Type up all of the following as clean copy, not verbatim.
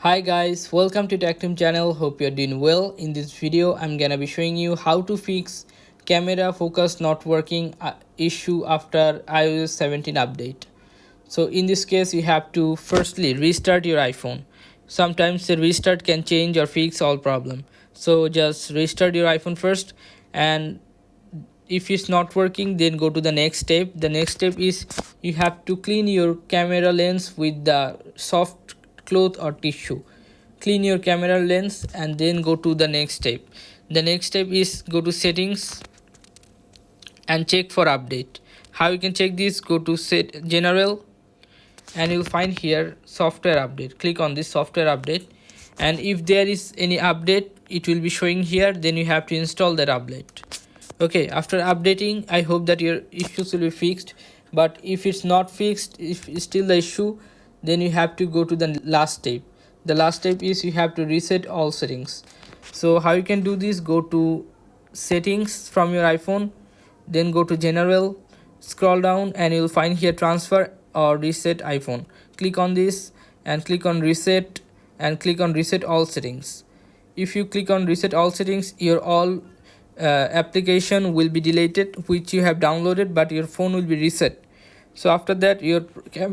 Hi guys, welcome to Tactim channel. Hope you're doing well. In this video, I'm gonna be showing you how to fix camera focus not working issue after iOS 17 update. So in this case, you have to firstly restart your iPhone. Sometimes the restart can change or fix all problem. So just restart your iPhone first, and if it's not working, then go to the next step. The next step is you have to clean your camera lens with the soft cloth or tissue. Clean your camera lens and then go to the next step. The next step is go to settings and check for update. How you can check this? Go to set general and you'll find here software update. Click on this software update, and if there is any update, it will be showing here. Then you have to install that update. Okay, after updating, I hope that your issues will be fixed. But if it's not fixed, if it's still the issue, then you have to go to the last step. The last step is you have to reset all settings. So how you can do this? Go to settings from your iPhone, then go to general, scroll down, and you'll find here transfer or reset iPhone. Click on this and click on reset, and click on reset all settings. If you click on reset all settings, your all application will be deleted which you have downloaded, but your phone will be reset. So after that, your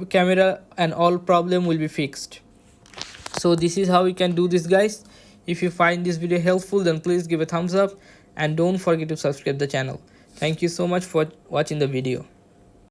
camera and all problem will be fixed. So this is how you can do this, guys. If you find this video helpful, then please give a thumbs up and don't forget to subscribe the channel. Thank you so much for watching the video.